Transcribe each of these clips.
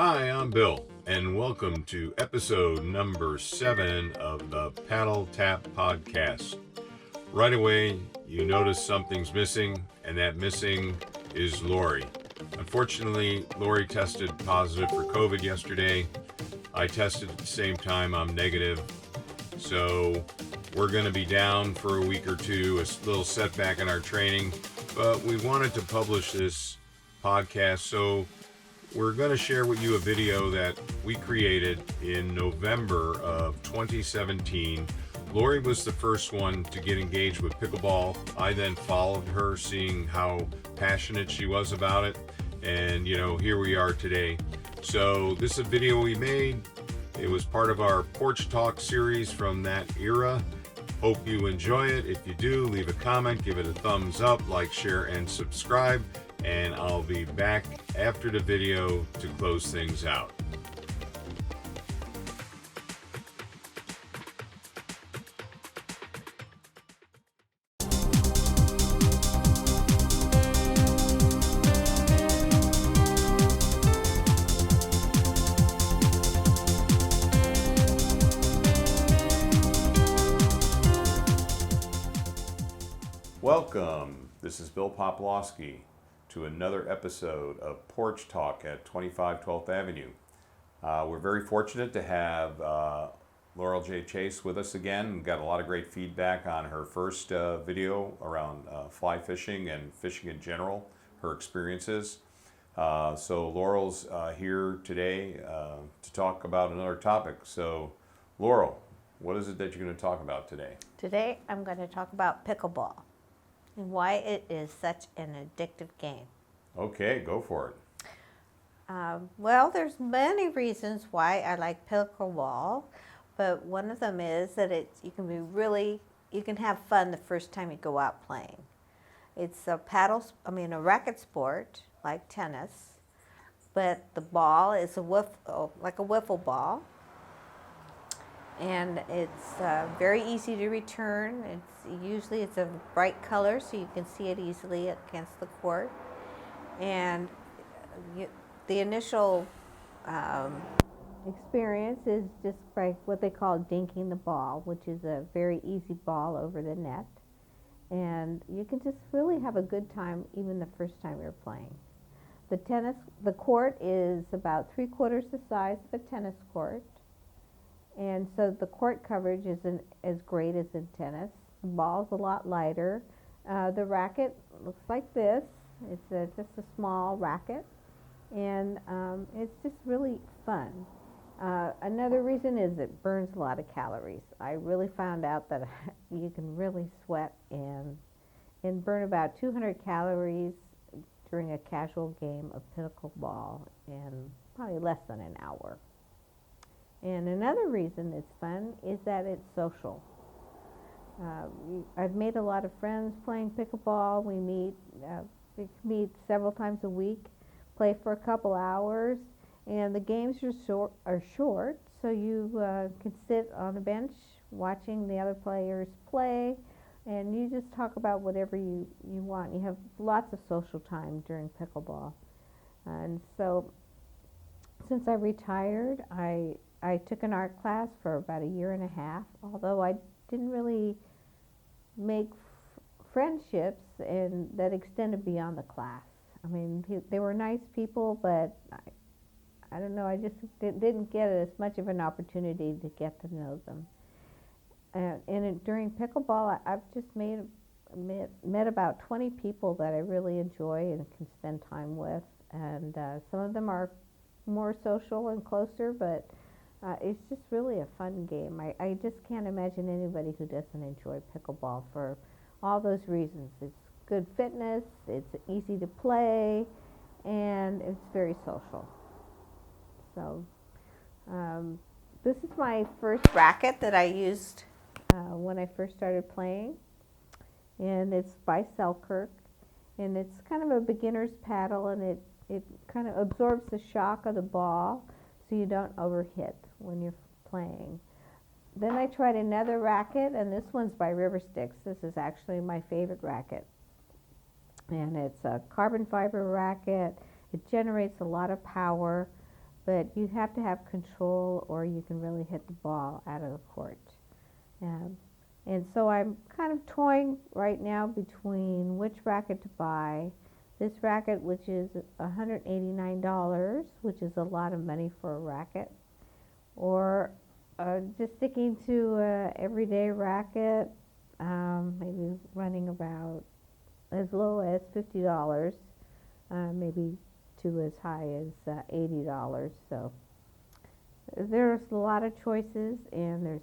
Hi, I'm Bill, and welcome to episode number 7 of the Paddle Tap Podcast. Right away, you notice something's missing, and that missing is Laurie. Unfortunately, Laurie tested positive for COVID yesterday. I tested at the same time, I'm negative. So we're going to be down for a week or two, a little setback in our training, but we wanted to publish this podcast, so we're going to share with you a video that we created in November of 2017. Laurie was the first one to get engaged with pickleball. I then followed her, seeing how passionate she was about it. And, here we are today. So this is a video we made. It was part of our Porch Talk series from that era. Hope you enjoy it. If you do, leave a comment, give it a thumbs up, like, share, and subscribe. And I'll be back after the video to close things out. Welcome. This is Bill Poplawski to another episode of Porch Talk at 25 12th Avenue. We're very fortunate to have Laurel J. Chase with us again. We've got a lot of great feedback on her first video around fly fishing and fishing in general, her experiences. So Laurel's here today to talk about another topic. So Laurel, what is it that you're going to talk about today? Today I'm going to talk about pickleball and why it is such an addictive game. Okay, go for it. Well, there's many reasons why I like pickleball, but one of them is that you can have fun the first time you go out playing. It's a racket sport like tennis, but the ball is like a wiffle ball. And it's very easy to return. It's a bright color, so you can see it easily against the court. And the initial experience is just by what they call dinking the ball, which is a very easy ball over the net. And you can just really have a good time even the first time you're playing. The court is about 3/4 the size of a tennis court. And so the court coverage isn't as great as in tennis. The ball's a lot lighter. The racket looks like this. It's just a small racket. And it's just really fun. Another reason is it burns a lot of calories. I really found out that you can really sweat and burn about 200 calories during a casual game of pickleball in probably less than an hour. And another reason it's fun is that it's social. I've made a lot of friends playing pickleball. We meet several times a week, play for a couple hours, and the games are short, so you can sit on a bench watching the other players play, and you just talk about whatever you want. You have lots of social time during pickleball. And so since I retired, I took an art class for about a year and a half, although I didn't really make friendships that extended beyond the class. I mean, they were nice people, but I don't know, I just didn't get as much of an opportunity to get to know them. During pickleball, I've just met about 20 people that I really enjoy and can spend time with, and some of them are more social and closer, but it's just really a fun game. I just can't imagine anybody who doesn't enjoy pickleball for all those reasons. It's good fitness, it's easy to play, and it's very social. So this is my first racket that I used when I first started playing, and it's by Selkirk, and it's kind of a beginner's paddle, and it kind of absorbs the shock of the ball so you don't overhit when you're playing. Then I tried another racket, and this one's by River Sticks. This is actually my favorite racket. And it's a carbon fiber racket. It generates a lot of power, but you have to have control or you can really hit the ball out of the court. And so I'm kind of toying right now between which racket to buy. This racket, which is $189, which is a lot of money for a racket, or just sticking to a everyday racket, maybe running about as low as $50, maybe to as high as $80. So there's a lot of choices, and there's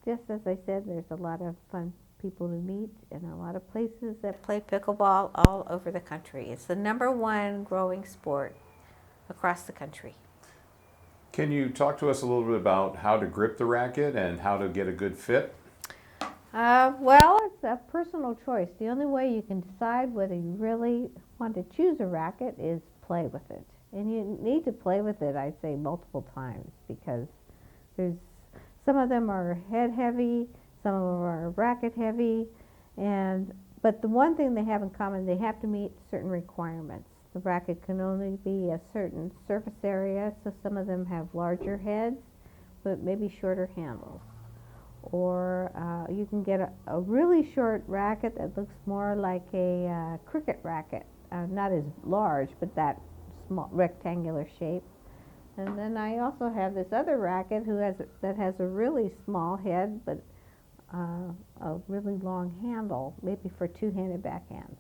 just as I said, there's a lot of fun people to meet and a lot of places that play pickleball all over the country. It's the #1 growing sport across the country. Can you talk to us a little bit about how to grip the racket and how to get a good fit? Well, it's a personal choice. The only way you can decide whether you really want to choose a racket is play with it. And you need to play with it, I'd say, multiple times, because there's some of them are head heavy, some of them are racket heavy, but the one thing they have in common, they have to meet certain requirements. The racket can only be a certain surface area, so some of them have larger heads, but maybe shorter handles. Or you can get a really short racket that looks more like a cricket racket, not as large, but that small rectangular shape. And then I also have this other racket that has a really small head, but a really long handle, maybe for two-handed backhands.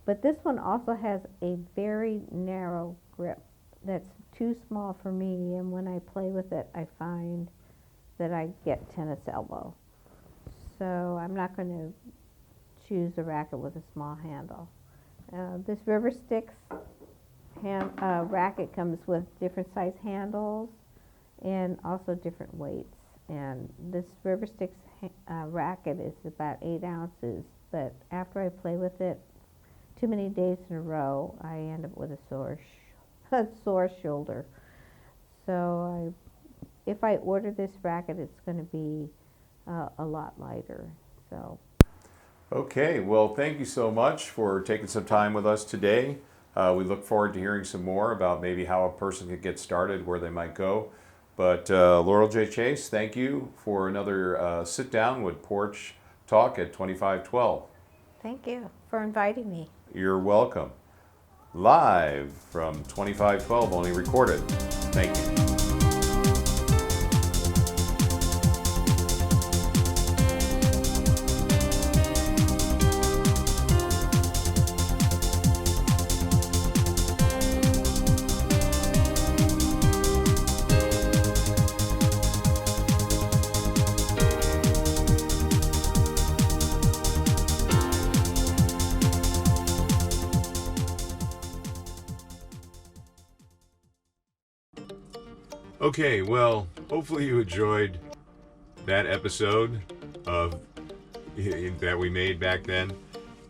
But this one also has a very narrow grip that's too small for me, and when I play with it, I find that I get tennis elbow. So I'm not going to choose a racket with a small handle. This River Sticks racket comes with different size handles and also different weights. And this River Sticks racket is about 8 ounces, but after I play with it too many days in a row, I end up with a sore shoulder. So if I order this racket, it's going to be a lot lighter. So. Okay, well, thank you so much for taking some time with us today. We look forward to hearing some more about maybe how a person could get started, where they might go. But Laurel J. Chase, thank you for another sit down with Porch Talk at 2512. Thank you for inviting me. You're welcome. Live from 2512, only recorded. Thank you. Okay, well, hopefully you enjoyed that episode that we made back then.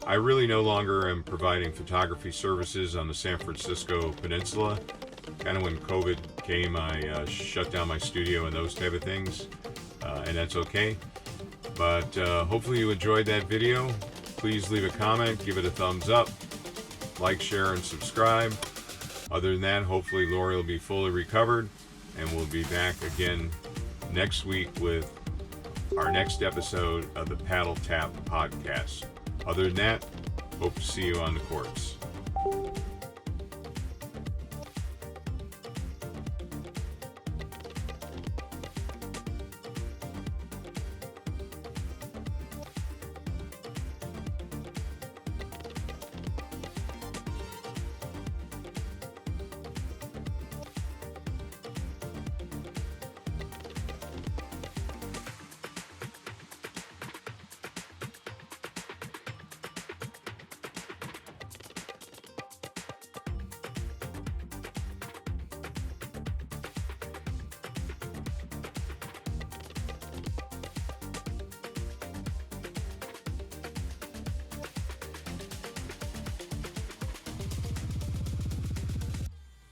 I really no longer am providing photography services on the San Francisco Peninsula. Kind of when COVID came, I shut down my studio and those type of things, and that's okay. But hopefully you enjoyed that video. Please leave a comment, give it a thumbs up, like, share, and subscribe. Other than that, hopefully Laurie will be fully recovered, and we'll be back again next week with our next episode of the Paddle Tap Podcast. Other than that, hope to see you on the courts.